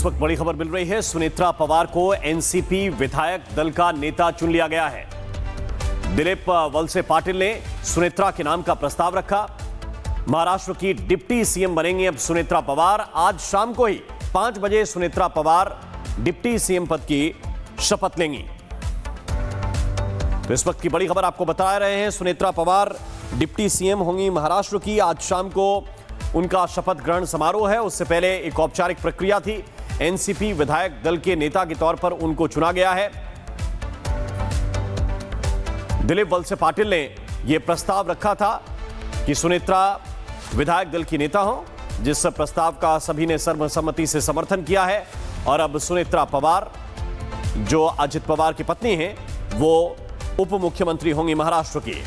इस वक्त बड़ी खबर मिल रही है। सुनेत्रा पवार को एनसीपी विधायक दल का नेता चुन लिया गया है। दिलीप वलसे पाटिल ने सुनेत्रा के नाम का प्रस्ताव रखा। महाराष्ट्र की डिप्टी सीएम बनेंगी अब सुनेत्रा पवार। आज शाम को ही 5 बजे सुनेत्रा पवार डिप्टी सीएम पद की शपथ लेंगी। तो इस वक्त की बड़ी खबर आपको बता रहे हैं। सुनेत्रा पवार डिप्टी सीएम होंगी महाराष्ट्र की। आज शाम को उनका शपथ ग्रहण समारोह है। उससे पहले एक औपचारिक प्रक्रिया थी। एनसीपी विधायक दल के नेता के तौर पर उनको चुना गया है। दिलीप वलसे पाटिल ने यह प्रस्ताव रखा था कि सुनेत्रा विधायक दल की नेता हो, जिस प्रस्ताव का सभी ने सर्वसम्मति से समर्थन किया है। और अब सुनेत्रा पवार जो अजित पवार की पत्नी हैं, वो उप मुख्यमंत्री होंगी महाराष्ट्र की।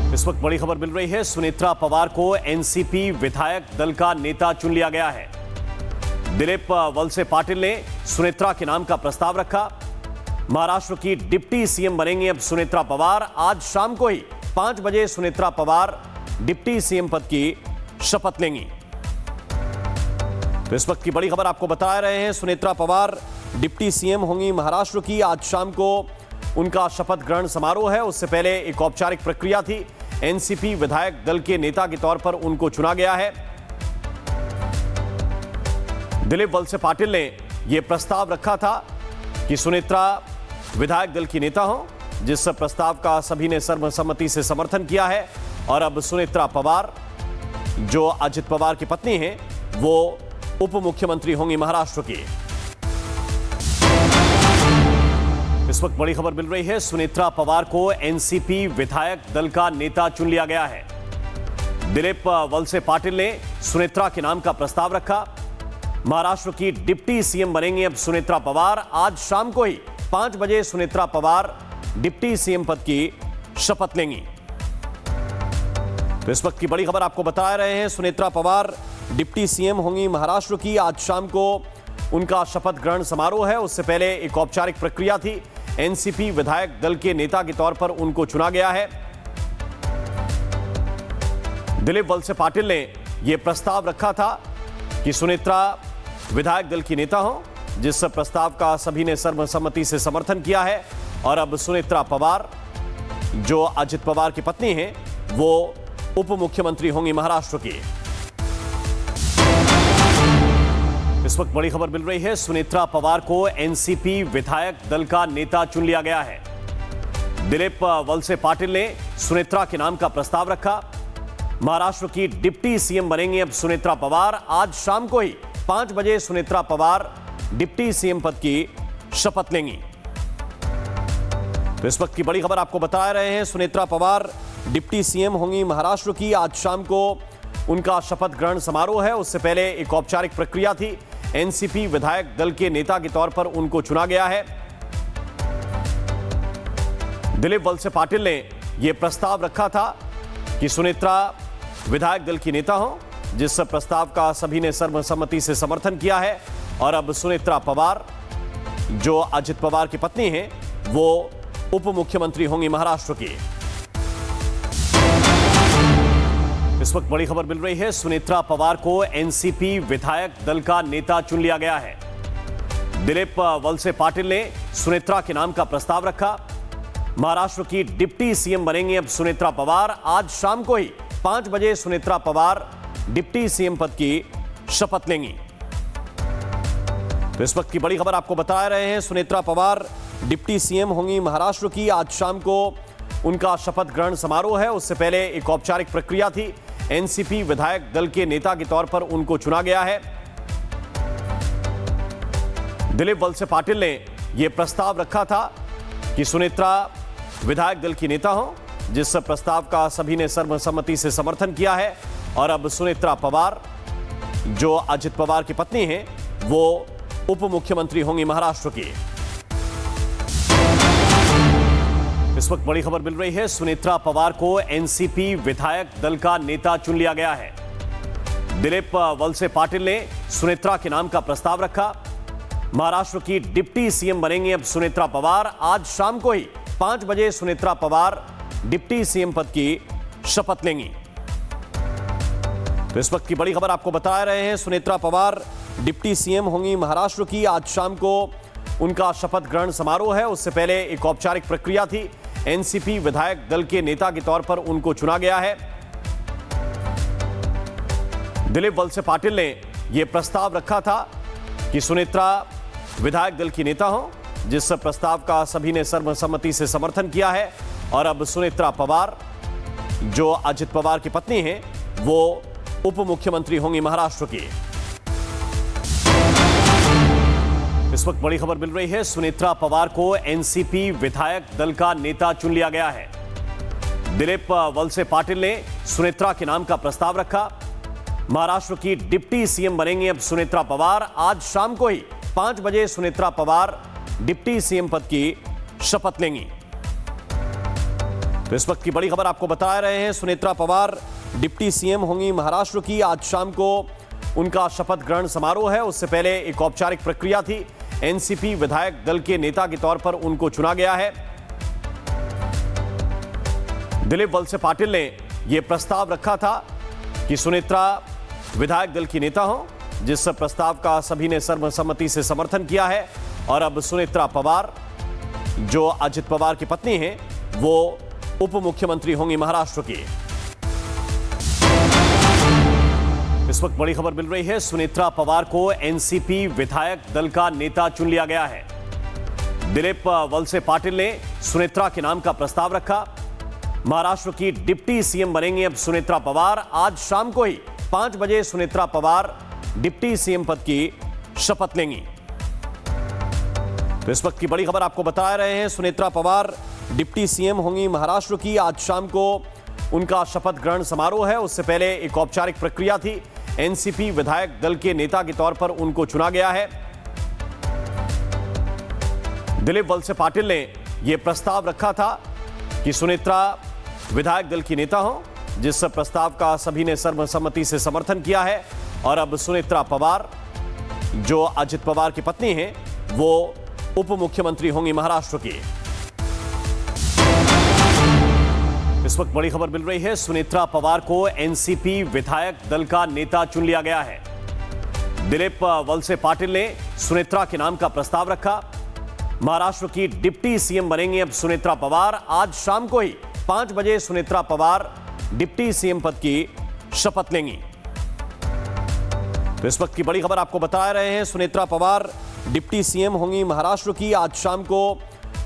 इस वक्त बड़ी खबर मिल रही है। सुनेत्रा पवार को एनसीपी विधायक दल का नेता चुन लिया गया है। दिलीप वलसे पाटिल ने सुनेत्रा के नाम का प्रस्ताव रखा। महाराष्ट्र की डिप्टी सीएम बनेंगी अब सुनेत्रा पवार। आज शाम को ही 5 बजे सुनेत्रा पवार डिप्टी सीएम पद की शपथ लेंगी। तो इस वक्त की बड़ी खबर आपको बता रहे हैं। सुनेत्रा पवार डिप्टी सीएम होंगी महाराष्ट्र की। आज शाम को उनका शपथ ग्रहण समारोह है। उससे पहले एक औपचारिक प्रक्रिया थी। एनसीपी विधायक दल के नेता के तौर पर उनको चुना गया है। दिलीप वलसे पाटिल ने यह प्रस्ताव रखा था कि सुनेत्रा विधायक दल की नेता हो, जिस प्रस्ताव का सभी ने सर्वसम्मति से समर्थन किया है। और अब सुनेत्रा पवार जो अजित पवार की पत्नी हैं, वो उप मुख्यमंत्री होंगी महाराष्ट्र की। इस वक्त बड़ी खबर मिल रही है। सुनेत्रा पवार को एनसीपी विधायक दल का नेता चुन लिया गया है। दिलीप वलसे पाटिल ने सुनेत्रा के नाम का प्रस्ताव रखा। महाराष्ट्र की डिप्टी सीएम बनेंगी अब सुनेत्रा पवार। आज शाम को ही 5 बजे सुनेत्रा पवार डिप्टी सीएम पद की शपथ लेंगी। तो इस वक्त की बड़ी खबर आपको बता रहे हैं। सुनेत्रा पवार डिप्टी सीएम होंगी महाराष्ट्र की। आज शाम को उनका शपथ ग्रहण समारोह है। उससे पहले एक औपचारिक प्रक्रिया थी। एनसीपी विधायक दल के नेता के तौर पर उनको चुना गया है। दिलीप वलसे पाटिल ने यह प्रस्ताव रखा था कि सुनेत्रा विधायक दल की नेता हो, जिस प्रस्ताव का सभी ने सर्वसम्मति से समर्थन किया है। और अब सुनेत्रा पवार जो अजित पवार की पत्नी हैं, वो उप मुख्यमंत्री होंगी महाराष्ट्र की। इस वक्त बड़ी खबर मिल रही है। सुनेत्रा पवार को एनसीपी विधायक दल का नेता चुन लिया गया है। दिलीप वलसे पाटिल ने सुनेत्रा के नाम का प्रस्ताव रखा। महाराष्ट्र की डिप्टी सीएम बनेंगी अब सुनेत्रा पवार। आज शाम को ही 5 बजे सुनेत्रा पवार डिप्टी सीएम पद की शपथ लेंगी। तो इस वक्त की बड़ी खबर आपको बता रहे हैं। सुनेत्रा पवार डिप्टी सीएम होंगी महाराष्ट्र की। आज शाम को उनका शपथ ग्रहण समारोह है। उससे पहले एक औपचारिक प्रक्रिया थी। एनसीपी विधायक दल के नेता के तौर पर उनको चुना गया है। दिलीप वलसे पाटिल ने यह प्रस्ताव रखा था कि सुनेत्रा विधायक दल की नेता हो, जिस प्रस्ताव का सभी ने सर्वसम्मति से समर्थन किया है। और अब सुनेत्रा पवार जो अजित पवार की पत्नी हैं, वो उप मुख्यमंत्री होंगी महाराष्ट्र की। इस वक्त बड़ी खबर मिल रही है। सुनेत्रा पवार को एनसीपी विधायक दल का नेता चुन लिया गया है। दिलीप वलसे पाटिल ने सुनेत्रा के नाम का प्रस्ताव रखा। महाराष्ट्र की डिप्टी सीएम बनेंगी अब सुनेत्रा पवार। आज शाम को ही 5 बजे सुनेत्रा पवार डिप्टी सीएम पद की शपथ लेंगी। तो इस वक्त की बड़ी खबर आपको बता रहे हैं। सुनेत्रा पवार डिप्टी सीएम होंगी महाराष्ट्र की। आज शाम को उनका शपथ ग्रहण समारोह है। उससे पहले एक औपचारिक प्रक्रिया थी। एनसीपी विधायक दल के नेता के तौर पर उनको चुना गया है। दिलीप वलसे पाटिल ने यह प्रस्ताव रखा था कि सुनेत्रा विधायक दल की नेता हो, जिस प्रस्ताव का सभी ने सर्वसम्मति से समर्थन किया है। और अब सुनेत्रा पवार जो अजित पवार की पत्नी हैं, वो उप मुख्यमंत्री होंगी महाराष्ट्र की। इस वक्त बड़ी खबर मिल रही है। सुनेत्रा पवार को एनसीपी विधायक दल का नेता चुन लिया गया है। दिलीप वलसे पाटिल ने सुनेत्रा के नाम का प्रस्ताव रखा। महाराष्ट्र की डिप्टी सीएम बनेंगी अब सुनेत्रा पवार। आज शाम को ही 5 बजे सुनेत्रा पवार डिप्टी सीएम पद की शपथ लेंगी। तो इस वक्त की बड़ी खबर आपको बता रहे हैं। सुनेत्रा पवार डिप्टी सीएम होंगी महाराष्ट्र की। आज शाम को उनका शपथ ग्रहण समारोह है। उससे पहले एक औपचारिक प्रक्रिया थी। एनसीपी विधायक दल के नेता के तौर पर उनको चुना गया है। दिलीप वलसे पाटिल ने यह प्रस्ताव रखा था कि सुनेत्रा विधायक दल की नेता हो, जिस प्रस्ताव का सभी ने सर्वसम्मति से समर्थन किया है। और अब सुनेत्रा पवार, जो अजित पवार की पत्नी हैं, वो उप मुख्यमंत्री होंगी महाराष्ट्र की। इस वक्त बड़ी खबर मिल रही है। सुनेत्रा पवार को एनसीपी विधायक दल का नेता चुन लिया गया है। दिलीप वलसे पाटिल ने सुनेत्रा के नाम का प्रस्ताव रखा। महाराष्ट्र की डिप्टी सीएम बनेंगी अब सुनेत्रा पवार। आज शाम को ही 5 बजे सुनेत्रा पवार डिप्टी सीएम पद की शपथ लेंगी। तो इस वक्त की बड़ी खबर आपको बता रहे हैं। सुनेत्रा पवार डिप्टी सीएम होंगी महाराष्ट्र की। आज शाम को उनका शपथ ग्रहण समारोह है। उससे पहले एक औपचारिक प्रक्रिया थी। एनसीपी विधायक दल के नेता के तौर पर उनको चुना गया है। दिलीप वलसे पाटिल ने यह प्रस्ताव रखा था कि सुनेत्रा विधायक दल की नेता हो, जिस प्रस्ताव का सभी ने सर्वसम्मति से समर्थन किया है। और अब सुनेत्रा पवार, जो अजित पवार की पत्नी हैं, वो उप मुख्यमंत्री होंगी महाराष्ट्र की। इस वक्त बड़ी खबर मिल रही है। सुनेत्रा पवार को एनसीपी विधायक दल का नेता चुन लिया गया है। दिलीप वलसे पाटिल ने सुनेत्रा के नाम का प्रस्ताव रखा। महाराष्ट्र की डिप्टी सीएम बनेंगी अब सुनेत्रा पवार। आज शाम को ही 5 बजे सुनेत्रा पवार डिप्टी सीएम पद की शपथ लेंगी। तो इस वक्त की बड़ी खबर आपको बता रहे हैं। सुनेत्रा पवार डिप्टी सीएम होंगी महाराष्ट्र की। आज शाम को उनका शपथ ग्रहण समारोह है। उससे पहले एक औपचारिक प्रक्रिया थी। एनसीपी विधायक दल के नेता के तौर पर उनको चुना गया है। दिलीप वलसे पाटिल ने यह प्रस्ताव रखा था कि सुनेत्रा विधायक दल की नेता हो, जिस प्रस्ताव का सभी ने सर्वसम्मति से समर्थन किया है। और अब सुनेत्रा पवार, जो अजित पवार की पत्नी हैं, वो उप मुख्यमंत्री होंगी महाराष्ट्र की। इस वक्त बड़ी खबर मिल रही है। सुनेत्रा पवार को एनसीपी विधायक दल का नेता चुन लिया गया है। दिलीप वलसे पाटिल ने सुनेत्रा के नाम का प्रस्ताव रखा। महाराष्ट्र की डिप्टी सीएम बनेंगी अब सुनेत्रा पवार। आज शाम को ही 5 बजे सुनेत्रा पवार डिप्टी सीएम पद की शपथ लेंगी। तो इस वक्त की बड़ी खबर आपको बता रहे हैं। सुनेत्रा पवार डिप्टी सीएम होंगी महाराष्ट्र की। आज शाम को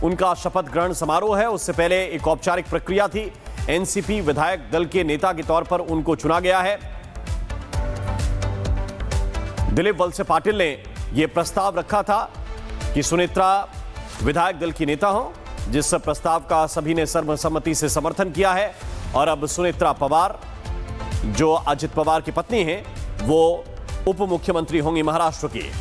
उनका शपथ ग्रहण समारोह है। उससे पहले एक औपचारिक प्रक्रिया थी। एनसीपी विधायक दल के नेता के तौर पर उनको चुना गया है। दिलीप वलसे पाटिल ने यह प्रस्ताव रखा था कि सुनेत्रा विधायक दल की नेता हो, जिस प्रस्ताव का सभी ने सर्वसम्मति से समर्थन किया है। और अब सुनेत्रा पवार, जो अजित पवार की पत्नी हैं, वो उप मुख्यमंत्री होंगी महाराष्ट्र की।